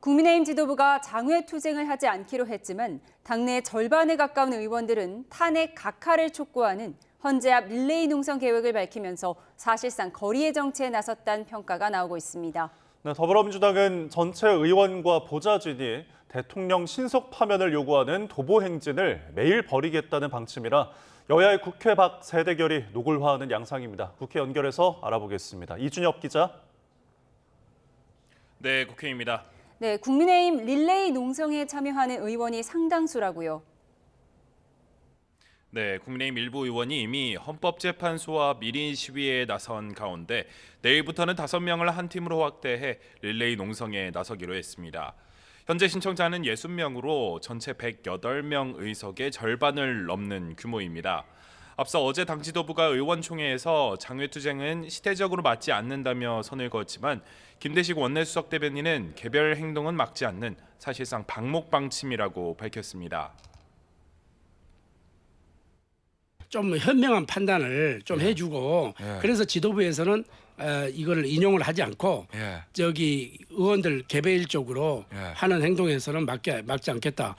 국민의힘 지도부가 장외투쟁을 하지 않기로 했지만 당내 절반에 가까운 의원들은 탄핵 각하를 촉구하는 헌재 앞 릴레이 농성 계획을 밝히면서 사실상 거리의 정치에 나섰다는 평가가 나오고 있습니다. 네, 더불어민주당은 전체 의원과 보좌진이 대통령 신속 파면을 요구하는 도보 행진을 매일 벌이겠다는 방침이라 여야의 국회 밖 세대결이 노골화하는 양상입니다. 국회 연결해서 알아보겠습니다. 이준엽 기자. 네, 국회입니다. 네, 국민의힘 릴레이 농성에 참여하는 의원이 상당수라고요. 네, 국민의힘 일부 의원이 이미 헌법재판소와 밀인 시위에 나선 가운데 내일부터는 5명을 한 팀으로 확대해 릴레이 농성에 나서기로 했습니다. 현재 신청자는 60명으로 전체 108명 의석의 절반을 넘는 규모입니다. 앞서 어제 당 지도부가 의원총회에서 장외투쟁은 시대적으로 맞지 않는다며 선을 그었지만 김대식 원내수석 대변인은 개별 행동은 막지 않는 사실상 방목방침이라고 밝혔습니다. 좀 현명한 판단을 좀 해주고 그래서 지도부에서는 이거를 인용을 하지 않고 저기 의원들 개별적으로 하는 행동에서는 막지 않겠다.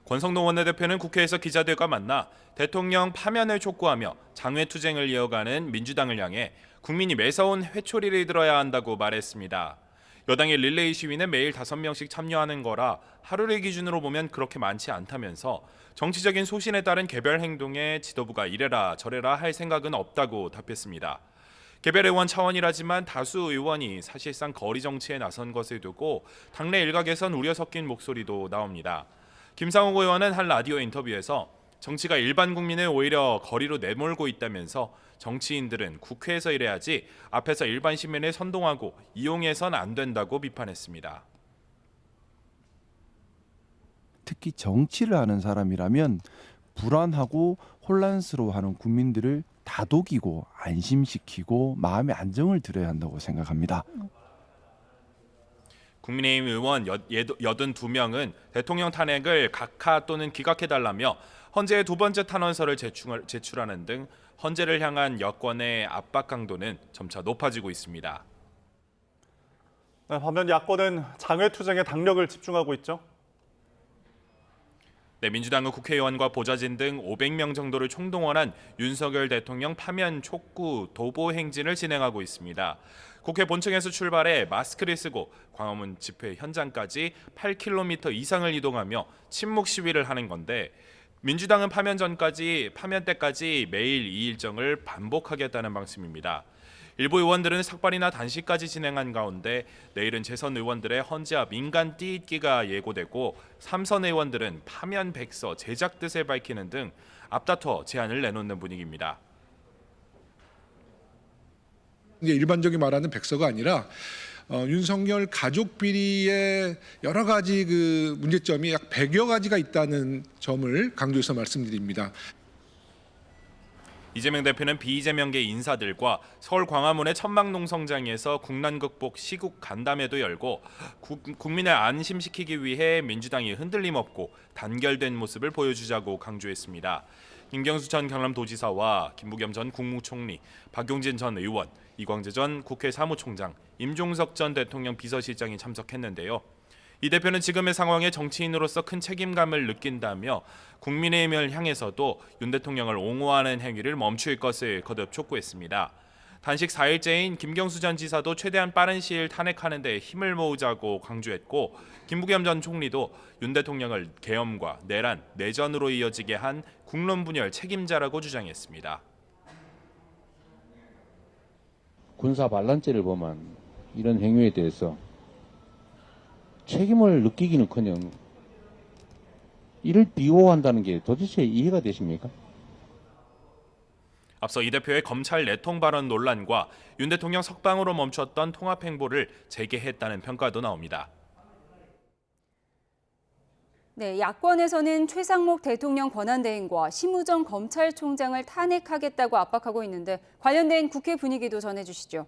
권성동 원내대표는 국회에서 기자들과 만나 대통령 파면을 촉구하며 장외투쟁을 이어가는 민주당을 향해 국민이 매서운 회초리를 들어야 한다고 말했습니다. 여당의 릴레이 시위는 매일 5명씩 참여하는 거라 하루를 기준으로 보면 그렇게 많지 않다면서 정치적인 소신에 따른 개별 행동에 지도부가 이래라 저래라 할 생각은 없다고 답했습니다. 개별 의원 차원이라지만 다수 의원이 사실상 거리 정치에 나선 것을 두고 당내 일각에선 우려 섞인 목소리도 나옵니다. 김상욱 의원은 한 라디오 인터뷰에서 정치가 일반 국민을 오히려 거리로 내몰고 있다면서 정치인들은 국회에서 일해야지 앞에서 일반 시민을 선동하고 이용해선 안 된다고 비판했습니다. 특히 정치를 하는 사람이라면 불안하고 혼란스러워하는 국민들을 다독이고 안심시키고 마음의 안정을 드려야 한다고 생각합니다. 국민의힘 의원 82명은 대통령 탄핵을 각하 또는 기각해달라며 헌재에 2번째 탄원서를 제출하는 등 헌재를 향한 여권의 압박 강도는 점차 높아지고 있습니다. 네, 반면 야권은 장외투쟁에 당력을 집중하고 있죠. 네, 민주당은 국회의원과 보좌진 등 500명 정도를 총동원한 윤석열 대통령 파면 촉구 도보 행진을 진행하고 있습니다. 국회 본청에서 출발해 마스크를 쓰고 광화문 집회 현장까지 8km 이상을 이동하며 침묵 시위를 하는 건데 민주당은 파면 때까지 매일 이 일정을 반복하겠다는 방침입니다. 일부 의원들은 삭발이나 단식까지 진행한 가운데 내일은 재선 의원들의 헌재 앞 민간 띠잇기가 예고되고 3선 의원들은 파면 백서 제작 뜻을 밝히는 등 앞다퉈 제안을 내놓는 분위기입니다. 이게 일반적인 말하는 백서가 아니라 윤석열 가족 비리의 여러 가지 그 문제점이 약 100여 가지가 있다는 점을 강조해서 말씀드립니다. 이재명 대표는 비이재명계 인사들과 서울 광화문의 천막농성장에서 국난 극복 시국 간담회도 열고 국민을 안심시키기 위해 민주당이 흔들림 없고 단결된 모습을 보여주자고 강조했습니다. 김경수 전 경남도지사와 김부겸 전 국무총리, 박용진 전 의원, 이광재 전 국회 사무총장, 임종석 전 대통령 비서실장이 참석했는데요. 이 대표는 지금의 상황에 정치인으로서 큰 책임감을 느낀다며 국민의힘을 향해서도 윤 대통령을 옹호하는 행위를 멈출 것을 거듭 촉구했습니다. 단식 4일째인 김경수 전 지사도 최대한 빠른 시일 탄핵하는 데 힘을 모으자고 강조했고 김부겸 전 총리도 윤 대통령을 계엄과 내란, 내전으로 이어지게 한 국론 분열 책임자라고 주장했습니다. 군사 반란죄를 범한 이런 행위에 대해서 책임을 느끼기는커녕 이를 비호한다는 게 도대체 이해가 되십니까? 앞서 이 대표의 검찰 내통 발언 논란과 윤 대통령 석방으로 멈췄던 통합 행보를 재개했다는 평가도 나옵니다. 네, 야권에서는 최상목 대통령 권한대행과 심우정 검찰총장을 탄핵하겠다고 압박하고 있는데 관련된 국회 분위기도 전해주시죠.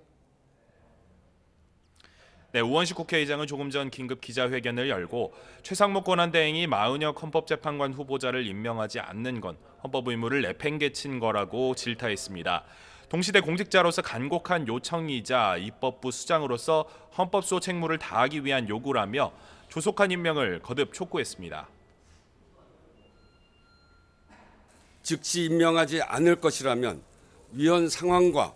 네, 우원식 국회의장은 조금 전 긴급 기자회견을 열고 최상목 권한대행이 마은혁 헌법재판관 후보자를 임명하지 않는 건 헌법 의무를 내팽개친 거라고 질타했습니다. 동시대 공직자로서 간곡한 요청이자 입법부 수장으로서 헌법소 책무를 다하기 위한 요구라며 조속한 임명을 거듭 촉구했습니다. 즉시 임명하지 않을 것이라면 위헌 상황과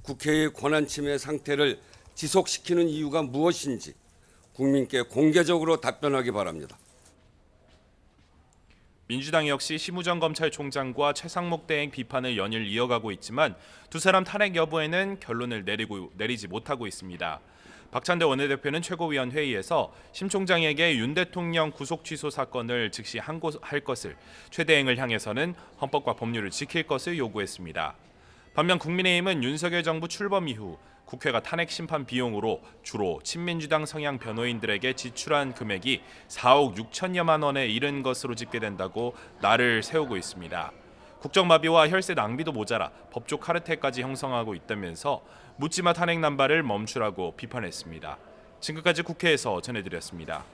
국회의 권한 침해 상태를 지속시키는 이유가 무엇인지 국민께 공개적으로 답변하기 바랍니다. 민주당 역시 심우정 검찰총장과 최상목 대행 비판을 연일 이어가고 있지만 두 사람 탄핵 여부에는 결론을 내리지 못하고 있습니다. 박찬대 원내대표는 최고위원회의에서 심 총장에게 윤 대통령 구속 취소 사건을 즉시 항고할 것을, 최 대행을 향해서는 헌법과 법률을 지킬 것을 요구했습니다. 반면 국민의힘은 윤석열 정부 출범 이후 국회가 탄핵 심판 비용으로 주로 친민주당 성향 변호인들에게 지출한 금액이 4억 6천여만 원에 이른 것으로 집계된다고 날을 세우고 있습니다. 국정마비와 혈세 낭비도 모자라 법조 카르텔까지 형성하고 있다면서 묻지마 탄핵 남발을 멈추라고 비판했습니다. 지금까지 국회에서 전해드렸습니다.